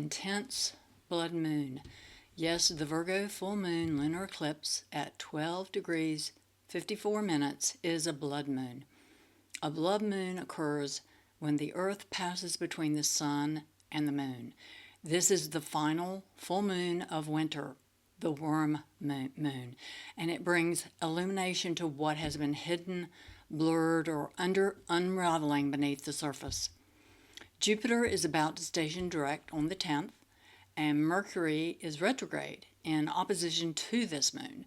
intense blood moon. Yes, the Virgo full moon lunar eclipse at 12 degrees 54 minutes is a blood moon. A blood moon occurs when the Earth passes between the Sun and the Moon. This is the final full moon of winter, the worm moon, and it brings illumination to what has been hidden, blurred, or unraveling beneath the surface. Jupiter is about to station direct on the 10th, and Mercury is retrograde in opposition to this moon.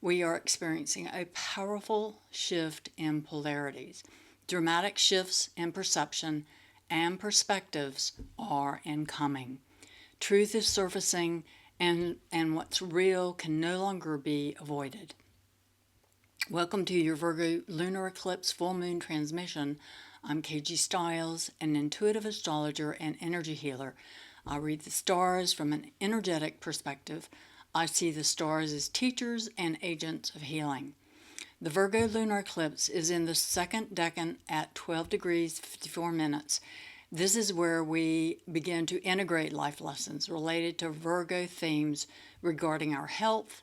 We are experiencing a powerful shift in polarities. Dramatic shifts in perception and perspectives are incoming. Truth is surfacing, and what's real can no longer be avoided. Welcome to your Virgo Lunar Eclipse Full Moon transmission. I'm KG Stiles, an intuitive astrologer and energy healer. I read the stars from an energetic perspective. I see the stars as teachers and agents of healing. The Virgo lunar eclipse is in the second decan at 12 degrees 54 minutes. This is where we begin to integrate life lessons related to Virgo themes regarding our health,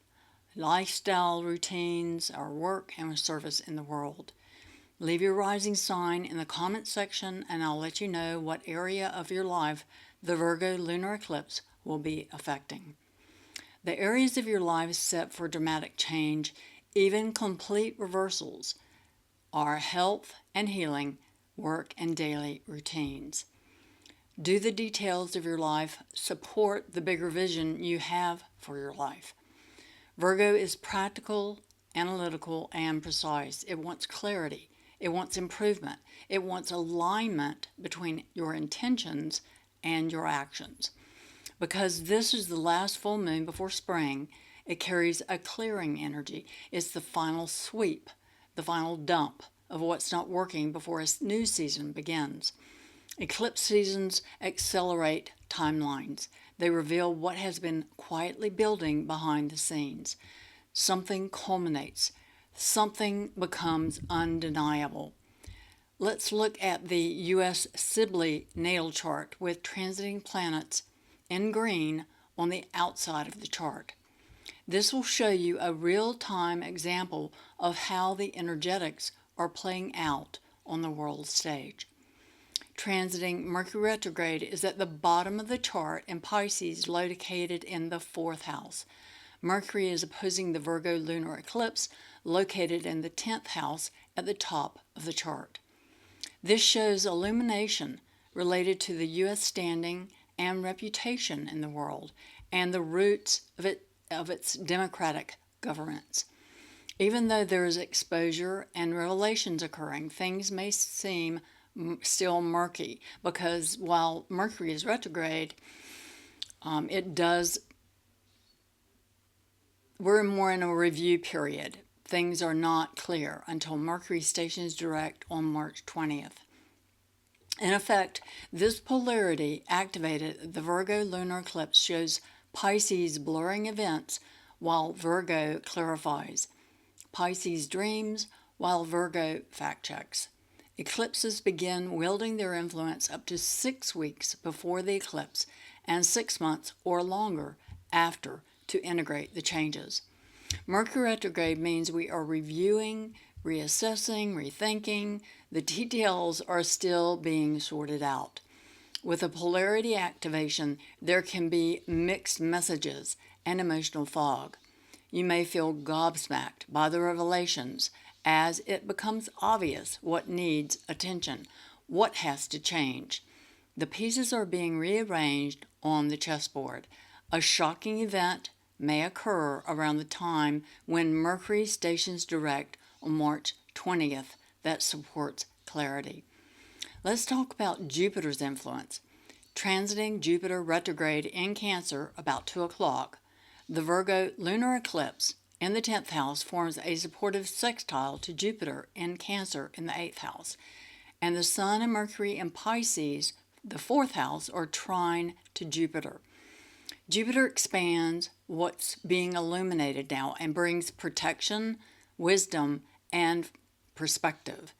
lifestyle routines, our work, and service in the world. Leave your rising sign in the comment section and I'll let you know what area of your life the Virgo lunar eclipse will be affecting. The areas of your life set for dramatic change, even complete reversals, are health and healing, work, and daily routines. Do the details of your life support the bigger vision you have for your life? Virgo is practical, analytical, and precise. It wants clarity. It wants improvement. It wants alignment between your intentions and your actions. Because this is the last full moon before spring, it carries a clearing energy. It's the final sweep, the final dump of what's not working before a new season begins. Eclipse seasons accelerate timelines. They reveal what has been quietly building behind the scenes. Something culminates. Something becomes undeniable. Let's look at the U.S. Sibley natal chart with transiting planets in green on the outside of the chart. This will show you a real-time example of how the energetics are playing out on the world stage. Transiting Mercury retrograde is at the bottom of the chart in Pisces, located in the 4th house. Mercury is opposing the Virgo lunar eclipse, located in the 10th house at the top of the chart. This shows illumination related to the U.S. standing and reputation in the world and the roots of its democratic governance. Even though there is exposure and revelations occurring, things may seem still murky because while Mercury is retrograde, we're more in a review period. Things are not clear until Mercury stations direct on March 20th. In effect, this polarity activated the Virgo lunar eclipse shows Pisces blurring events while Virgo clarifies. Pisces dreams while Virgo fact checks. Eclipses begin wielding their influence up to 6 weeks before the eclipse and 6 months or longer after to integrate the changes. Mercury retrograde means we are reviewing, reassessing, rethinking. The details are still being sorted out. With a polarity activation, there can be mixed messages and emotional fog. You may feel gobsmacked by the revelations as it becomes obvious what needs attention, what has to change. The pieces are being rearranged on the chessboard. A shocking event may occur around the time when Mercury stations direct on March 20th that supports clarity. Let's talk about Jupiter's influence. Transiting Jupiter retrograde in Cancer about 2 o'clock, the Virgo lunar eclipse in the 10th house forms a supportive sextile to Jupiter in Cancer in the 8th house, and the Sun and Mercury in Pisces, the 4th house, are trine to Jupiter. Jupiter expands what's being illuminated now and brings protection, wisdom, and perspective.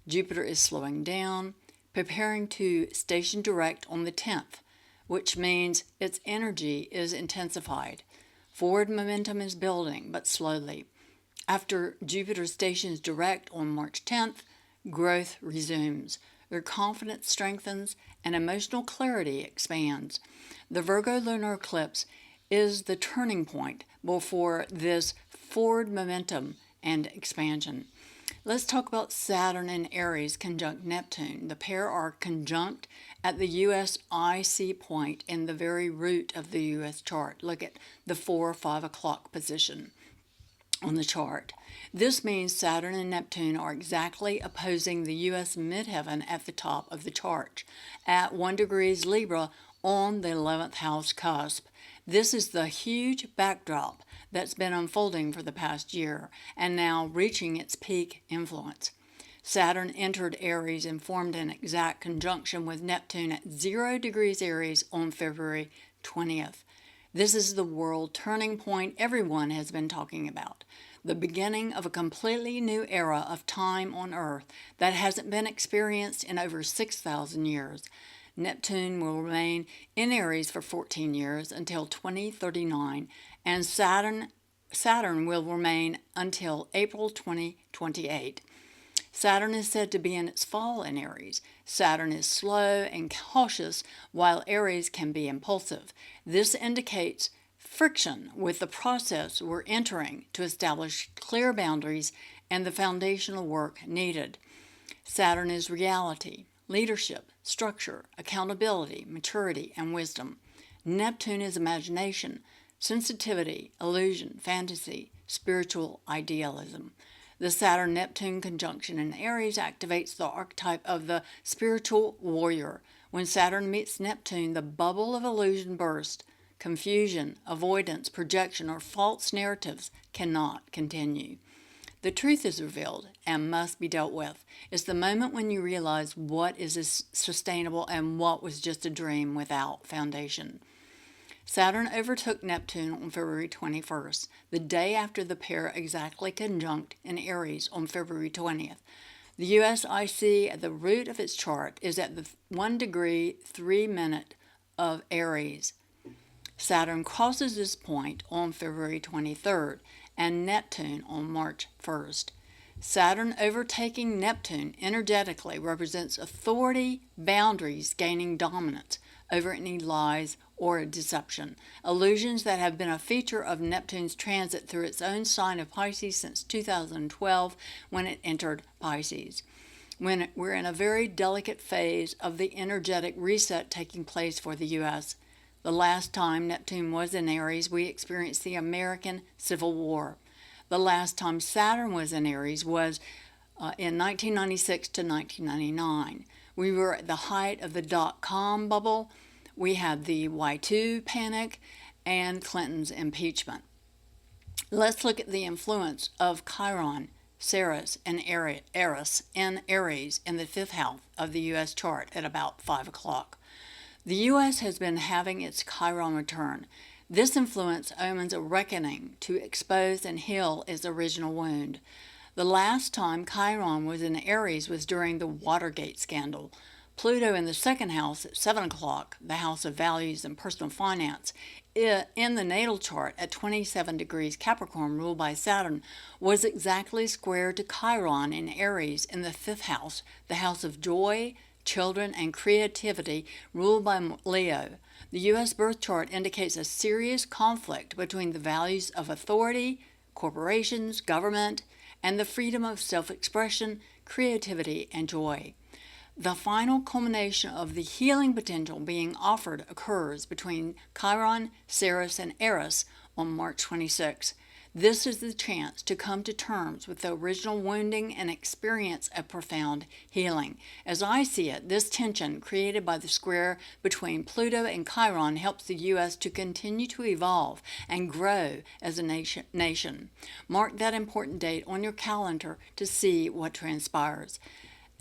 Jupiter is slowing down, preparing to station direct on the 10th, which means its energy is intensified. Forward momentum is building, but slowly. After Jupiter stations direct on March 10th, growth resumes. Your confidence strengthens and emotional clarity expands. The Virgo lunar eclipse is the turning point before this forward momentum and expansion. Let's talk about Saturn and Aries conjunct Neptune. The pair are conjunct at the US IC point in the very root of the US chart. Look at the 4 or 5 o'clock position on the chart. This means Saturn and Neptune are exactly opposing the US midheaven at the top of the chart at 1 degrees Libra on the 11th house cusp. This is the huge backdrop that's been unfolding for the past year and now reaching its peak influence. Saturn entered Aries and formed an exact conjunction with Neptune at 0 degrees Aries on February 20th. This is the world turning point everyone has been talking about, the beginning of a completely new era of time on Earth that hasn't been experienced in over 6,000 years. Neptune will remain in Aries for 14 years until 2039, and Saturn will remain until April 2028. Saturn is said to be in its fall in Aries. Saturn is slow and cautious, while Aries can be impulsive. This indicates friction with the process we're entering to establish clear boundaries and the foundational work needed. Saturn is reality, leadership, structure, accountability, maturity, and wisdom. Neptune is imagination, sensitivity, illusion, fantasy, spiritual idealism. The Saturn-Neptune conjunction in Aries activates the archetype of the spiritual warrior. When Saturn meets Neptune, the bubble of illusion bursts. Confusion, avoidance, projection, or false narratives cannot continue. The truth is revealed and must be dealt with. It's the moment when you realize what is sustainable and what was just a dream without foundation. Saturn overtook Neptune on February 21st, the day after the pair exactly conjunct in Aries on February 20th. The US IC at the root of its chart is at the 1 degree 3 minute of Aries. Saturn crosses this point on February 23rd and Neptune on March 1st. Saturn overtaking Neptune energetically represents authority, boundaries gaining dominance over any lies or deception, illusions that have been a feature of Neptune's transit through its own sign of Pisces since 2012 when it entered Pisces. When we're in a very delicate phase of the energetic reset taking place for the U.S. The last time Neptune was in Aries, we experienced the American Civil War. The last time Saturn was in Aries was in 1996 to 1999. We were at the height of the dot-com bubble. We had the Y2 panic and Clinton's impeachment. Let's look at the influence of Chiron, Ceres, and Eris in Aries in the 5th house of the U.S. chart at about 5 o'clock. The U.S. has been having its Chiron return. This influence omens a reckoning to expose and heal its original wound. The last time Chiron was in Aries was during the Watergate scandal. Pluto in the 2nd house at 7 o'clock, the house of values and personal finance, in the natal chart at 27 degrees Capricorn ruled by Saturn, was exactly square to Chiron in Aries in the 5th house, the house of joy, children, and creativity ruled by Leo. The U.S. birth chart indicates a serious conflict between the values of authority, corporations, government, and the freedom of self-expression, creativity, and joy. The final culmination of the healing potential being offered occurs between Chiron, Ceres, and Eris on March 26. This is the chance to come to terms with the original wounding and experience a profound healing. As I see it, this tension created by the square between Pluto and Chiron helps the U.S. to continue to evolve and grow as a nation. Mark that important date on your calendar to see what transpires.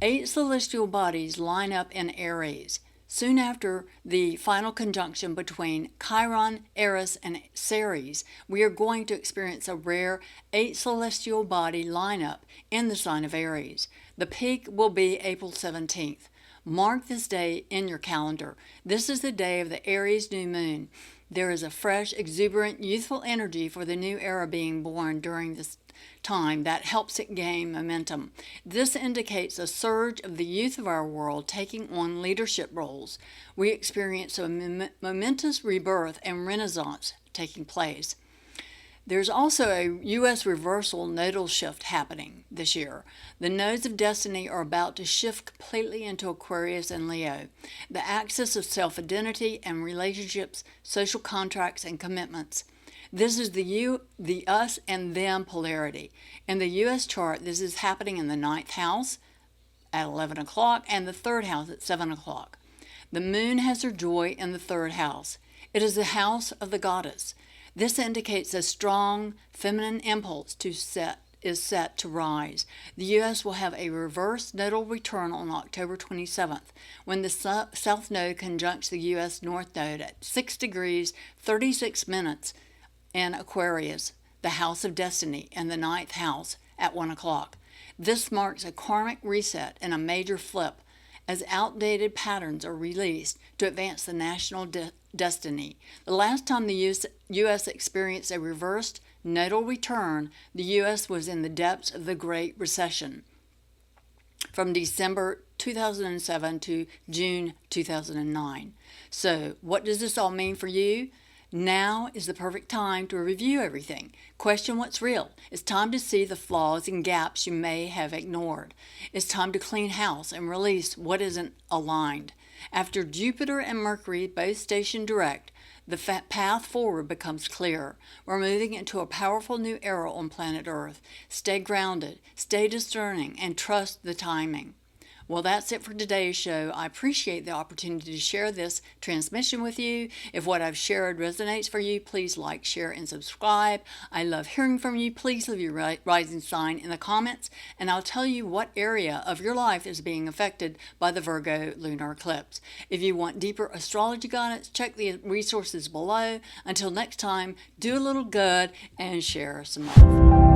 8 celestial bodies line up in Aries. Soon after the final conjunction between Chiron, Eris, and Ceres, we are going to experience a rare 8 celestial body lineup in the sign of Aries. The peak will be April 17th. Mark this day in your calendar. This is the day of the Aries new moon. There is a fresh, exuberant, youthful energy for the new era being born during this time that helps it gain momentum. This indicates a surge of the youth of our world taking on leadership roles. We experience a momentous rebirth and renaissance taking place. There's also a U.S. reversal nodal shift happening this year. The nodes of destiny are about to shift completely into Aquarius and Leo. The axis of self-identity and relationships, social contracts, and commitments. This is the us and them polarity. In the U.S. chart, this is happening in the 9th house at 11 o'clock and the 3rd house at 7 o'clock. The moon has her joy in the 3rd house. It is the house of the goddess. This indicates a strong feminine impulse is set to rise. The U.S. will have a reverse nodal return on October 27th, when the South Node conjuncts the U.S. North Node at 6 degrees 36 minutes in Aquarius, the house of destiny, and the 9th house at 1 o'clock. This marks a karmic reset and a major flip, as outdated patterns are released to advance the national destiny. The last time the U.S. experienced a reversed nodal return, the U.S. was in the depths of the Great Recession from December 2007 to June 2009. So, what does this all mean for you? Now is the perfect time to review everything. Question what's real. It's time to see the flaws and gaps you may have ignored. It's time to clean house and release what isn't aligned. After Jupiter and Mercury both station direct, the path forward becomes clear. We're moving into a powerful new era on planet Earth. Stay grounded, stay discerning, and trust the timing. Well, that's it for today's show. I appreciate the opportunity to share this transmission with you. If what I've shared resonates for you, please like, share, and subscribe. I love hearing from you. Please leave your rising sign in the comments, and I'll tell you what area of your life is being affected by the Virgo Lunar Eclipse. If you want deeper astrology guidance, check the resources below. Until next time, do a little good and share some love.